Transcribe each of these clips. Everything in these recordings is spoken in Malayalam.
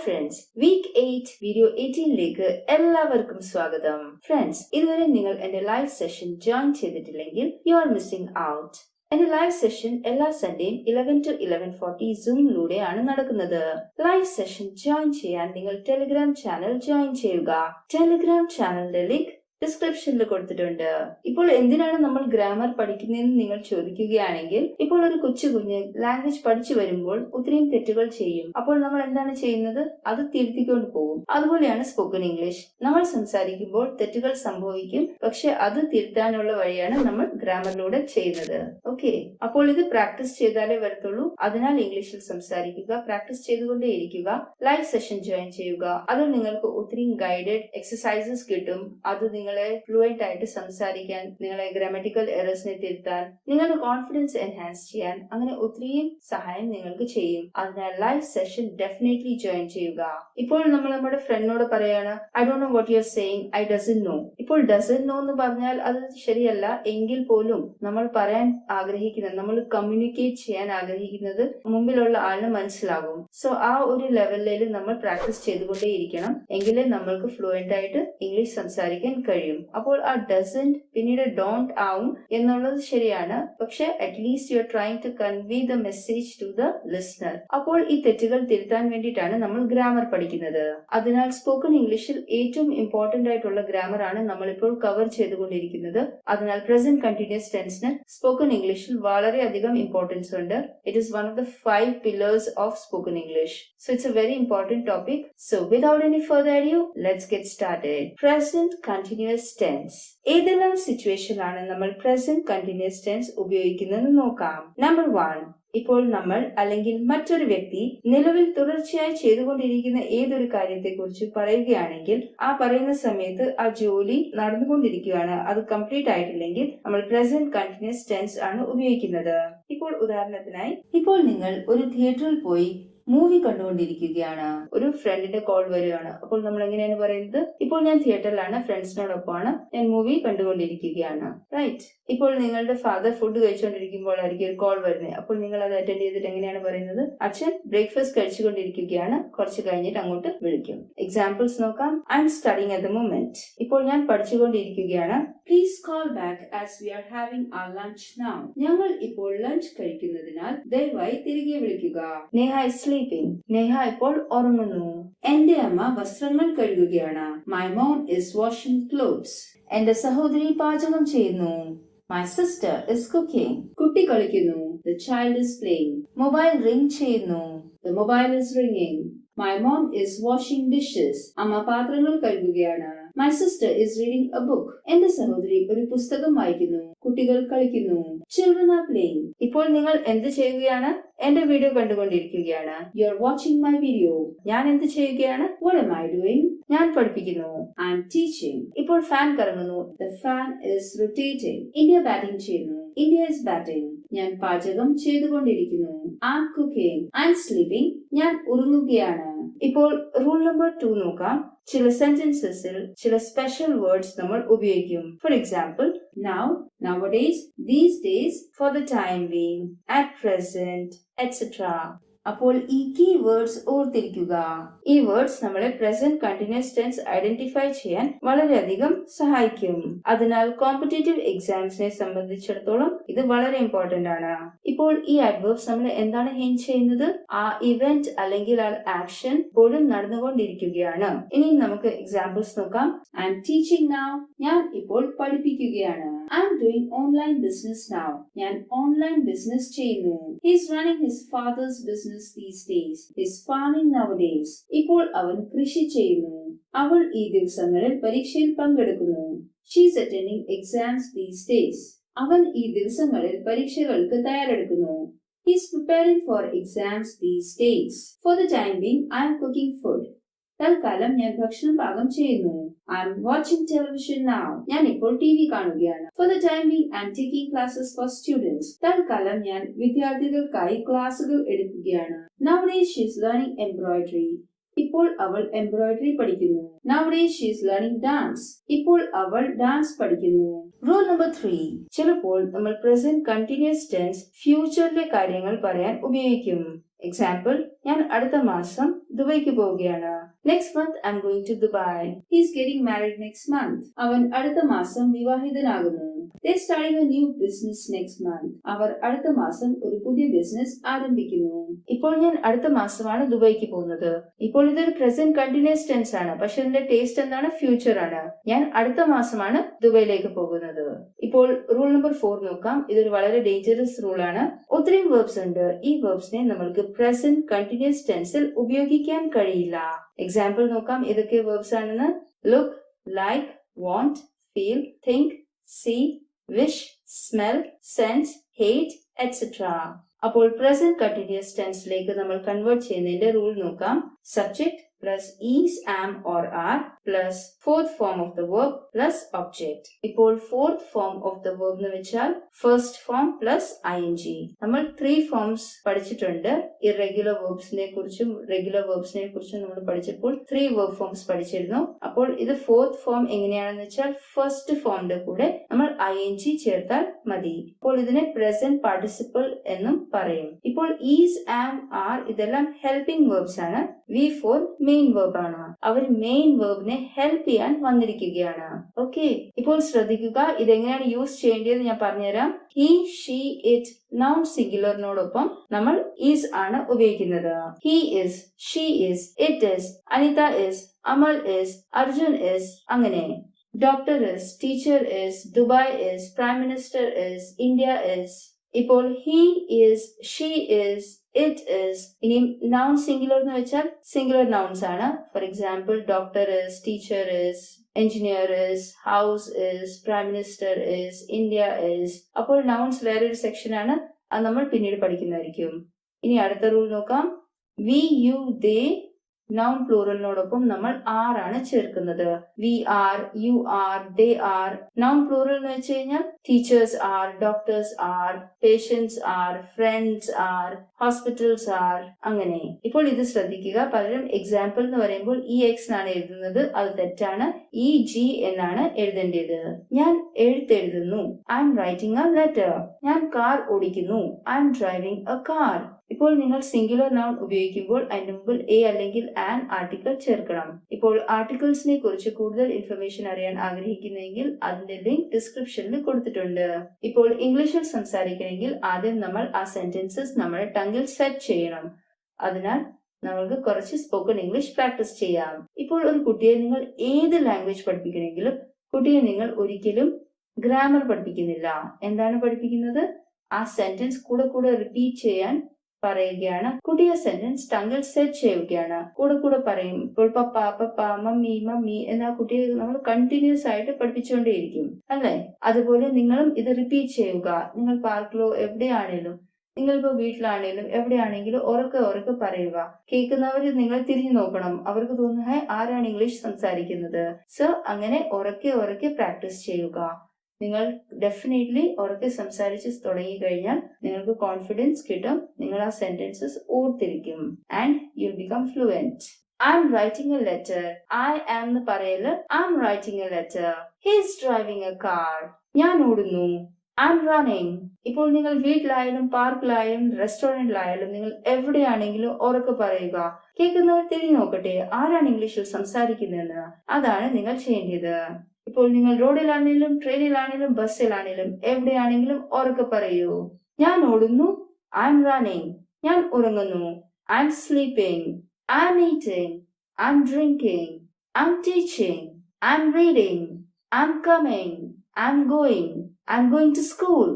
ഫ്രണ്ട്സ്, വീക്ക് 8 വീഡിയോ 18ലേക്ക് എല്ലാവർക്കും സ്വാഗതം. ഫ്രണ്ട്സ്, ഇതുവരെ നിങ്ങൾ എന്റെ ലൈവ് സെഷൻ ജോയിൻ ചെയ്തിട്ടില്ലെങ്കിൽ യു ആർ മിസ്സിംഗ് ഔട്ട്. എന്റെ ലൈവ് സെഷൻ എല്ലാ സൺഡേയും 11 to 11:40 സൂമിലൂടെയാണ് നടക്കുന്നത്. ലൈവ് സെഷൻ ജോയിൻ ചെയ്യാൻ നിങ്ങൾ ടെലിഗ്രാം ചാനൽ ജോയിൻ ചെയ്യുക. ടെലിഗ്രാം ചാനലിന്റെ ലിങ്ക് ഡിസ്ക്രിപ്ഷനിൽ കൊടുത്തിട്ടുണ്ട്. ഇപ്പോൾ എന്തിനാണ് നമ്മൾ ഗ്രാമർ പഠിക്കുന്നതെന്ന് നിങ്ങൾ ചോദിക്കുകയാണെങ്കിൽ, ഇപ്പോൾ ഒരു കൊച്ചുകുഞ്ഞ് ലാംഗ്വേജ് പഠിച്ചു വരുമ്പോൾ ഒത്തിരിയും തെറ്റുകൾ ചെയ്യും. അപ്പോൾ നമ്മൾ എന്താണ് ചെയ്യുന്നത്? അത് തിരുത്തിക്കൊണ്ട് പോകും. അതുപോലെയാണ് സ്പോക്കൺ ഇംഗ്ലീഷ്. നമ്മൾ സംസാരിക്കുമ്പോൾ തെറ്റുകൾ സംഭവിക്കും, പക്ഷെ അത് തിരുത്താനുള്ള വഴിയാണ് നമ്മൾ ഗ്രാമറിലൂടെ ചെയ്യുന്നത്. ഓക്കെ, അപ്പോൾ ഇത് പ്രാക്ടീസ് ചെയ്താലേ വരത്തുള്ളൂ. അതിനാൽ ഇംഗ്ലീഷിൽ സംസാരിക്കുക, പ്രാക്ടീസ് ചെയ്തുകൊണ്ടേ ഇരിക്കുക, ലൈവ് സെഷൻ ജോയിൻ ചെയ്യുക. അതിൽ നിങ്ങൾക്ക് ഒത്തിരി ഗൈഡഡ് എക്സസൈസസ് കിട്ടും. അത് നിങ്ങളെ ഫ്ലുവന്റ് ആയിട്ട് സംസാരിക്കാൻ, നിങ്ങളെ ഗ്രാമറ്റിക്കൽ എറേഴ്സിനെ തിരുത്താൻ, നിങ്ങളുടെ കോൺഫിഡൻസ് എൻഹാൻസ് ചെയ്യാൻ, അങ്ങനെ ഒത്തിരിയും സഹായം നിങ്ങൾക്ക് ചെയ്യും. അതിനാൽ ലൈവ് സെഷൻ ഡെഫിനറ്റ്ലി ജോയിൻ ചെയ്യുക. ഇപ്പോൾ നമ്മൾ നമ്മുടെ ഫ്രണ്ടിനോട് പറയാണ്, I don't know what you are saying, I doesn't know. ഇപ്പോൾ ഡസന്റ് നോ എന്ന് പറഞ്ഞാൽ അത് ശരിയല്ല. എങ്കിൽ പോലും നമ്മൾ പറയാൻ ആഗ്രഹിക്കുന്നത്, നമ്മൾ കമ്മ്യൂണിക്കേറ്റ് ചെയ്യാൻ ആഗ്രഹിക്കുന്നത് മുമ്പിലുള്ള ആളിന് മനസ്സിലാകും. സോ ആ ഒരു ലെവലിൽ നമ്മൾ പ്രാക്ടീസ് ചെയ്തുകൊണ്ടേ ഇരിക്കണം. എങ്കിലേ നമ്മൾക്ക് ഫ്ലുവന്റ് ആയിട്ട് ഇംഗ്ലീഷ് സംസാരിക്കാൻ കഴിയും. അപ്പോൾ ആ ഡസന്റ് പിന്നീട് ഡോണ്ട് ആവും എന്നുള്ളത് ശരിയാണ്, പക്ഷെ at least you are trying to convey the message to the listener. അപ്പോൾ ഈ തെറ്റുകൾ തിരുത്താൻ വേണ്ടിയിട്ടാണ് നമ്മൾ ഗ്രാമർ പഠിക്കുന്നത്. അതിനാൽ സ്പോക്കൺ ഇംഗ്ലീഷിൽ ഏറ്റവും ഇമ്പോർട്ടന്റ് ആയിട്ടുള്ള ഗ്രാമർ ആണ് നമ്മളിപ്പോൾ കവർ ചെയ്തുകൊണ്ടിരിക്കുന്നത്. അതിനാൽ പ്രസന്റ് കണ്ടിന്യൂസ് ടെൻസിന് സ്പോക്കൺ ഇംഗ്ലീഷിൽ വളരെയധികം ഇമ്പോർട്ടൻസ് ഉണ്ട്. It is one of the 5 pillars of spoken English. So it's a very important topic. So without any further ado, let's get started. Present continuous tense. ഏതെല്ലാം സിറ്റുവേഷനിലാണ് നമ്മൾ present continuous tense ഉപയോഗിക്കുന്നത് നോക്കാം. നമ്പർ 1, ഇപ്പോൾ നമ്മൾ അല്ലെങ്കിൽ മറ്റൊരു വ്യക്തി നിലവിൽ തുടർച്ചയായി ചെയ്തുകൊണ്ടിരിക്കുന്ന ഏതൊരു കാര്യത്തെക്കുറിച്ച് പറയുകയാണെങ്കിൽ, ആ പറയുന്ന സമയത്ത് ആ ജോലി നടന്നുകൊണ്ടിരിക്കുകയാണ്, അത് കംപ്ലീറ്റ് ആയിട്ടില്ലെങ്കിൽ നമ്മൾ പ്രസന്റ് കണ്ടിന്യൂസ് ടെൻസ് ആണ് ഉപയോഗിക്കുന്നത്. ഇപ്പോൾ ഉദാഹരണത്തിനായി, ഇപ്പോൾ നിങ്ങൾ ഒരു തിയേറ്ററിൽ പോയി മൂവി കണ്ടുകൊണ്ടിരിക്കുകയാണ്. ഒരു ഫ്രണ്ടിന്റെ കോൾ വരികയാണ്. അപ്പോൾ നമ്മൾ എങ്ങനെയാണ് പറയുന്നത്? ഇപ്പോൾ ഞാൻ തിയേറ്ററിലാണ്, ഫ്രണ്ട്സിനോടൊപ്പമാണ്, ഞാൻ മൂവി കണ്ടുകൊണ്ടിരിക്കുകയാണ്. റൈറ്റ്. ഇപ്പോൾ നിങ്ങളുടെ ഫാദർ ഫുഡ് കഴിച്ചുകൊണ്ടിരിക്കുമ്പോൾ ആയിരിക്കും ഒരു കോൾ വരുന്നത്. അപ്പോൾ നിങ്ങൾ അത് അറ്റൻഡ് ചെയ്തിട്ട് എങ്ങനെയാണ് പറയുന്നത്? അച്ഛൻ ബ്രേക്ക്ഫാസ്റ്റ് കഴിച്ചുകൊണ്ടിരിക്കുകയാണ്, കുറച്ച് കഴിഞ്ഞിട്ട് അങ്ങോട്ട് വിളിക്കും. എക്സാമ്പിൾസ് നോക്കാം. I'm studying at the moment. ഇപ്പോൾ ഞാൻ പഠിച്ചുകൊണ്ടിരിക്കുകയാണ്. Please call back as we are having our lunch now. ഞങ്ങൾ ഇപ്പോൾ ലഞ്ച് കഴിക്കുന്നതിനാൽ ദയവായി തിരികെ വിളിക്കുക. Neha is sleeping. നേഹ ഇപ്പോൾ ഉറങ്ങുന്നു. എന്റെ അമ്മ വസ്ത്രങ്ങൾ കഴുകുകയാണ്. My mom is washing clothes. എന്റെ സഹോദരി പാചകം ചെയ്യുന്നു. My sister is cooking. കുട്ടി കളിക്കുന്നു. The child is playing. Mobile ring ചെയ്യുന്നു. The mobile is ringing. My mom is washing dishes. അമ്മ പാത്രങ്ങൾ കഴുകുകയാണ്. My sister is reading a book. എന്റെ സഹോദരി ഒരു പുസ്തകം വായിക്കുന്നു. കുട്ടികൾ കളിക്കുന്നു. Children are playing. ഇപ്പോൾ നിങ്ങൾ എന്ത് ചെയ്യുകയാണ്? എന്റെ വീഡിയോ കണ്ടുകൊണ്ടിരിക്കുകയാണ്. You are watching my video. ഞാൻ എന്ത് ചെയ്യുകയാണ്? What am I doing? ഞാൻ പഠിപ്പിക്കുന്നു. I am teaching. ഇപ്പോൾ ഫാൻ കറങ്ങുന്നു. The fan is rotating. India batting ചെയ്യുന്നു. India is batting. ഞാൻ പാചകം ചെയ്തുകൊണ്ടിരിക്കുന്നു. I am cooking. I am sleeping. ഞാൻ ഉറങ്ങുകയാണ്. ഇപ്പോൾ റൂൾ നമ്പർ 2 നോക്കാം. ചില സെന്റൻസസിൽ ചില സ്പെഷ്യൽ വേർഡ്സ് നമ്മൾ ഉപയോഗിക്കും. For example, now, nowadays, these days, for the time being, at present, etc. അപ്പോൾ ഈ കീ വേർഡ്സ് ഓർത്തിരിക്കുക. ഈ വേർഡ്സ് നമ്മളെ പ്രസന്റ് കണ്ടിന്യൂസ് ടെൻസ് ഐഡന്റിഫൈ ചെയ്യാൻ വളരെയധികം സഹായിക്കും. അതിനാൽ കോമ്പറ്റേറ്റീവ് എക്സാംസിനെ സംബന്ധിച്ചിടത്തോളം ഇത് വളരെ ഇമ്പോർട്ടന്റ് ആണ്. ഇപ്പോൾ ഈ അഡ്വേർബ്സ് നമ്മൾ എന്താണ് ഹിന്റ് ചെയ്യുന്നത്? ആ ഇവന്റ് അല്ലെങ്കിൽ ആ ആക്ഷൻ പോലും നടന്നുകൊണ്ടിരിക്കുകയാണ്. ഇനി നമുക്ക് എക്സാമ്പിൾസ് നോക്കാം. I am teaching now. ഞാൻ ഇപ്പോൾ പഠിപ്പിക്കുകയാണ്. I am doing online business now. ഞാൻ ഓൺലൈൻ ബിസിനസ് ചെയ്യുന്നു. He is running his fathers business these days. Is farming nowadays. ഇപ്പോൾ അവൻ കൃഷി ചെയ്യുന്നു. അവൾ ഈ ദിവസങ്ങളിൽ പരീക്ഷയിൽ പങ്കെടുക്കുന്നു. She is attending exams these days. അവൻ ഈ ദിവസങ്ങളിൽ പരീക്ഷകൾക്ക് തയ്യാറെടുക്കുന്നു. He is preparing for exams these days. For the time being, I am cooking food. തൽക്കാലം ഞാൻ ഭക്ഷണം പാകം ചെയ്യുന്നു. I am watching television now. ഞാൻ ഇപ്പോൾ ടിവി കാണുകയാണ്. For the time being, I am taking classes for students. തൽക്കാലം ഞാൻ വിദ്യാർത്ഥികൾക്കായി ക്ലാസുകൾ എടുക്കുകയാണ്. Nowadays she is learning embroidery. ഇപ്പോൾ അവൾ എംബ്രോയിഡറി പഠിക്കുന്നു. Nowadays she is learning dance. ഇപ്പോൾ അവൾ ഡാൻസ് പഠിക്കുന്നു. Rule number 3. ചിലപ്പോൾ നമ്മൾ പ്രസന്റ് കണ്ടിന്യൂസ് ടെൻസ് ഫ്യൂച്ചറിലെ കാര്യങ്ങൾ പറയാൻ ഉപയോഗിക്കും. എക്സാമ്പിൾ, ഞാൻ അടുത്ത മാസം ദുബൈക്ക് പോവുകയാണ്. Next month I am going to Dubai. He is getting married next month. അവൻ അടുത്ത മാസം വിവാഹിതനാകുന്നു. They are starting a new business next month. അവർ അടുത്ത മാസം ഒരു പുതിയ ബിസിനസ് ആരംഭിക്കുന്നു. ഇപ്പോൾ ഞാൻ അടുത്ത മാസമാണ് ദുബൈക്ക് പോകുന്നത്. ഇപ്പോൾ ഇതൊരു പ്രസന്റ് കണ്ടിന്യൂസ് ടെൻസ് ആണ്, പക്ഷെ ഇതിന്റെ ടേസ്റ്റ് എന്താണ്? ഫ്യൂച്ചർ ആണ്. ഞാൻ അടുത്ത മാസമാണ് ദുബൈയിലേക്ക് പോകുന്നത്. ഇപ്പോൾ റൂൾ നമ്പർ 4 നോക്കാം. ഇതൊരു വളരെ ഡേഞ്ചറസ് റൂൾ ആണ്. ഒത്തിരി വേർബ്സ് ഉണ്ട്. ഈ വേർബ്സിനെ നമ്മൾക്ക് പ്രസന്റ് കണ്ടിന്യൂസ് ടെൻസിൽ ഉപയോഗിക്കാൻ കഴിയില്ല. എക്സാമ്പിൾ നോക്കാം ഏതൊക്കെ വേർബ്സ് ആണെന്ന്. Look, like, want, feel, think, see, wish, smell, sense, hate, etc. അപ്പോൾ പ്രസന്റ് കണ്ടിന്യൂസ് ടെൻസിലേക്ക് നമ്മൾ കൺവേർട്ട് ചെയ്യുന്നതിന്റെ റൂൾ നോക്കാം. Subject plus is, am or are plus fourth form of the verb plus object. ഇപ്പോൾ fourth form of the verb എന്ന് വെച്ചാൽ ഫസ്റ്റ് ഫോം പ്ലസ് ing. നമ്മൾ 3 ഫോംസ് പഠിച്ചിട്ടുണ്ട്. ഇറഗുലർ വെർബ്സിനെ കുറിച്ചും റെഗുലർ വെർബ്സിനെ കുറിച്ചും നമ്മൾ പഠിച്ചപ്പോൾ 3 വെർബ് ഫോംസ് പഠിച്ചിരുന്നു. അപ്പോൾ ഇത് ഫോർത്ത് ഫോം എങ്ങനെയാണെന്ന് വെച്ചാൽ ഫസ്റ്റ് ഫോമിന്റെ കൂടെ നമ്മൾ ing ചേർത്താൽ മതി. അപ്പോൾ ഇതിനെ പ്രസന്റ് പാർട്ടിസിപ്പിൾ എന്നും പറയും. ഇപ്പോൾ ഈസ്, ആം, ആർ ഇതെല്ലാം ഹെൽപ്പിംഗ് വെർബ്സ് ആണ്. V4 മെയിൻ വെർബ് ആണ്. അവർ മെയിൻ വെർബിനെ ഹെൽപ്പ് ചെയ്യാൻ വന്നിരിക്കുകയാണ്. ഓക്കെ, ഇപ്പോൾ ശ്രദ്ധിക്കുക ഇതെങ്ങനെയാണ് യൂസ് ചെയ്യേണ്ടത് ഞാൻ പറഞ്ഞുതരാം. ഹി, ഷീ, ഇറ്റ് നൗൺ സിംഗുലറിനോടൊപ്പം നമ്മൾ ഈസ് ആണ് ഉപയോഗിക്കുന്നത്. He is, she is, it is, Anita is, Amal is, Arjun is, അങ്ങനെ. Doctor is, teacher is, Dubai is, prime minister is, India is. ഇപ്പോൾ he is, she is, it is. ഇനി നൗൺ സിംഗുലർ എന്ന് വെച്ചാൽ സിംഗുലർ നൗൺസ് ആണ്. For example doctor is, teacher is, engineer is, house is, prime minister is, India is. അപ്പോൾ നൗൺസ് വേറൊരു സെക്ഷൻ ആണ്, അത് നമ്മൾ പിന്നീട് പഠിക്കുന്നതായിരിക്കും. ഇനി അടുത്ത റൂൾ നോക്കാം. വി, യു, ദേ നൗൺ പ്ലൂറലിനോടൊപ്പം നമ്മൾ ആർ ആണ് ചേർക്കുന്നത്. We are, you are, they are. Noun plural എന്ന് വെച്ച് കഴിഞ്ഞാൽ teachers are, doctors are, patients are, friends are, hospitals are, അങ്ങനെ. ഇപ്പോൾ ഇത് ശ്രദ്ധിക്കുക. പലരും എക്സാമ്പിൾ എന്ന് പറയുമ്പോൾ ഇ എക്സ് എന്നാണ് എഴുതുന്നത്. അത് തെറ്റാണ്. ഇ ജി എന്നാണ് എഴുതേണ്ടത്. ഞാൻ എഴുത്തെഴുതുന്നു. I'm writing a letter. ഞാൻ കാർ ഓടിക്കുന്നു. I'm driving a car. ഇപ്പോൾ നിങ്ങൾ സിംഗുലർ നൗൺ ഉപയോഗിക്കുമ്പോൾ അതിന് മുമ്പിൽ എ അല്ലെങ്കിൽ ആൻ ആർട്ടിക്കിൾ ചേർക്കണം. ഇപ്പോൾ ആർട്ടിക്കിൾസിനെ കുറിച്ച് കൂടുതൽ ഇൻഫർമേഷൻ അറിയാൻ ആഗ്രഹിക്കുന്നെങ്കിൽ അതിന്റെ ലിങ്ക് ഡിസ്ക്രിപ്ഷനിൽ കൊടുത്തിട്ടുണ്ട്. ഇപ്പോൾ ഇംഗ്ലീഷിൽ സംസാരിക്കണമെങ്കിൽ ആദ്യം നമ്മൾ ആ സെന്റൻസസ് നമ്മുടെ ടങ്ങിൽ സെറ്റ് ചെയ്യണം. അതിനാൽ നമ്മൾക്ക് കുറച്ച് സ്പോക്കൺ ഇംഗ്ലീഷ് പ്രാക്ടീസ് ചെയ്യാം. ഇപ്പോൾ ഒരു കുട്ടിയെ നിങ്ങൾ ഏത് ലാംഗ്വേജ് പഠിപ്പിക്കണമെങ്കിലും കുട്ടിയെ നിങ്ങൾ ഒരിക്കലും ഗ്രാമർ പഠിപ്പിക്കുന്നില്ല. എന്താണ് പഠിപ്പിക്കുന്നത്? ആ സെന്റൻസ് കൂടെ കൂടെ റിപ്പീറ്റ് ചെയ്യാൻ പറയുകയാണ്. കുട്ടിയെ സെന്റൻസ് ടങ്ങിൽ സെറ്റ് ചെയ്യുകയാണ്. കൂടെ കൂടെ പറയും. ഇപ്പോൾ പപ്പ, പപ്പ, മമ്മി, മമ്മി എന്ന കുട്ടിയെ നമ്മൾ കണ്ടിന്യൂസ് ആയിട്ട് പഠിപ്പിച്ചുകൊണ്ടേയിരിക്കും, അല്ലെ? അതുപോലെ നിങ്ങളും ഇത് റിപ്പീറ്റ് ചെയ്യുക. നിങ്ങൾ പാർക്കിലോ എവിടെയാണേലും, നിങ്ങളിപ്പോ വീട്ടിലാണേലും എവിടെയാണെങ്കിലും ഉറക്കെ ഉറക്കെ പറയുക. കേൾക്കുന്നവർ നിങ്ങൾ തിരിഞ്ഞു നോക്കണം. അവർക്ക് തോന്നുന്ന ആരാണ് ഇംഗ്ലീഷ് സംസാരിക്കുന്നത്. സോ അങ്ങനെ ഉറക്കെ ഉറക്കെ പ്രാക്ടീസ് ചെയ്യുക. നിങ്ങൾ ഡെഫിനറ്റ്ലി ഉറക്കെ സംസാരിച്ച് തുടങ്ങി കഴിഞ്ഞാൽ നിങ്ങൾക്ക് കോൺഫിഡൻസ് കിട്ടും. നിങ്ങൾ ആ സെന്റൻസസ് ഓർത്തിരിക്കും. And you become fluent. I'm writing a letter. I am എന്ന് പറയല് I'm writing a letter. He is driving a car. ഞാൻ ഓടുന്നു. I M running. ഇപ്പോൾ നിങ്ങൾ വീട്ടിലായാലും പാർക്കിലായാലും റെസ്റ്റോറന്റിലായാലും നിങ്ങൾ എവിടെയാണെങ്കിലും ഉറക്കെ പറയുക. കേൾക്കുന്നവർ തിരിഞ്ഞു നോക്കട്ടെ ആരാണ് ഇംഗ്ലീഷിൽ സംസാരിക്കുന്നതെന്ന്. അതാണ് നിങ്ങൾ ചെയ്യേണ്ടത്. ഇപ്പോൾ നിങ്ങൾ റോഡിലാണെങ്കിലും ട്രെയിനിലാണെങ്കിലും ബസ്സിലാണെങ്കിലും എവിടെയാണെങ്കിലും ഉറക്കെ പറയൂ. ഞാൻ ഓടുന്നു. I M running. ഞാൻ ഉറങ്ങുന്നു. I am sleeping. I am eating. I am drinking. I am teaching. I am reading. I am coming. I am going. I am going to school.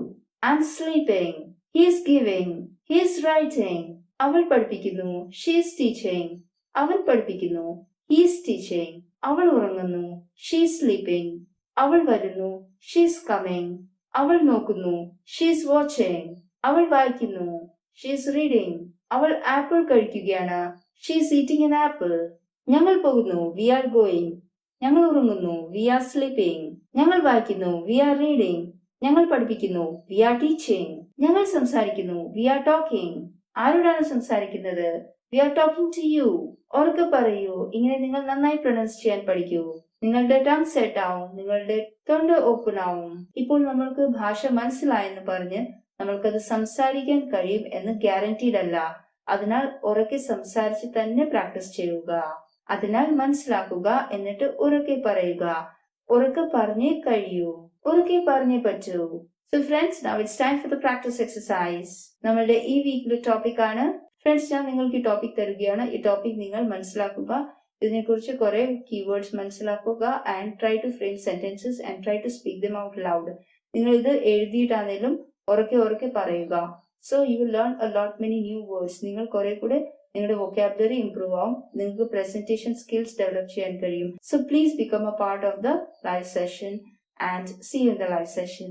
I am sleeping. He is giving. He is writing. അവൾ പഠിപ്പിക്കുന്നു. She is teaching. അവൻ പഠിപ്പിക്കുന്നു. He is teaching. അവൾ ഉറങ്ങുന്നു. She is sleeping. അവൾ വരുന്നു. She is coming. അവൾ നോക്കുന്നു. She is watching. അവൾ വായിക്കുന്നു. She is reading. അവൾ ആപ്പിൾ കഴിക്കുകയാണ്. She is eating an apple. ഞങ്ങൾ പോകുന്നു. We are going. ഞങ്ങൾ ഉറങ്ങുന്നു. We are sleeping. ഞങ്ങൾ വായിക്കുന്നു. We are reading. ഞങ്ങൾ പഠിപ്പിക്കുന്നു. We are teaching. ഞങ്ങൾ സംസാരിക്കുന്നു. We are talking. ആരോടാണ് സംസാരിക്കുന്നത്? We are talking to you. ഉറക്കെ പറയൂ. ഇങ്ങനെ നിങ്ങൾ നന്നായി പ്രൊനൗൺസ് ചെയ്യാൻ പഠിക്കൂ. നിങ്ങളുടെ ടങ് സെറ്റ് ആവും. നിങ്ങളുടെ തൊണ്ട ഓപ്പൺ ആവും. ഇപ്പോൾ നമ്മൾക്ക് ഭാഷ മനസ്സിലായെന്ന് പറഞ്ഞ് നമ്മൾക്കത് സംസാരിക്കാൻ കഴിയും എന്ന് ഗ്യാരണ്ടീഡ് അല്ല. അതിനാൽ ഉറക്കെ സംസാരിച്ച് തന്നെ പ്രാക്ടീസ് ചെയ്യുക. അതിനാൽ മനസ്സിലാക്കുക, എന്നിട്ട് ഉറക്കെ പറയുക. ഉറക്കെ പറഞ്ഞേ കഴിയൂ, ഉറക്കെ പറഞ്ഞേ പറ്റൂ. So friends, now it's time for the practice exercise. നമ്മളുടെ ഈ വീക്കിലെ ടോപ്പിക് ആണ്. ഫ്രണ്ട്സ്, ഞാൻ നിങ്ങൾക്ക് ഈ ടോപ്പിക് തരികയാണ്. ഈ ടോപ്പിക് നിങ്ങൾ മനസ്സിലാക്കുക, ഇതിനെക്കുറിച്ച് കുറെ കീവേഡ്സ് മനസ്സിലാക്കുക and try to frame sentences and try to speak them out loud. നിങ്ങൾ ഇത് എഴുതിയിട്ടാണെങ്കിലും ഉറക്കെ പറയുക. So you will learn a lot many new words. നിങ്ങൾ കുറെ കൂടെ നിങ്ങളുടെ വൊക്കാബുലറി ഇംപ്രൂവ് ആവും, നിങ്ങൾക്ക് പ്രസന്റേഷൻ സ്കിൽസ് ഡെവലപ്പ് ചെയ്യാൻ കഴിയും. So please become A part of the live session and see you in the live session.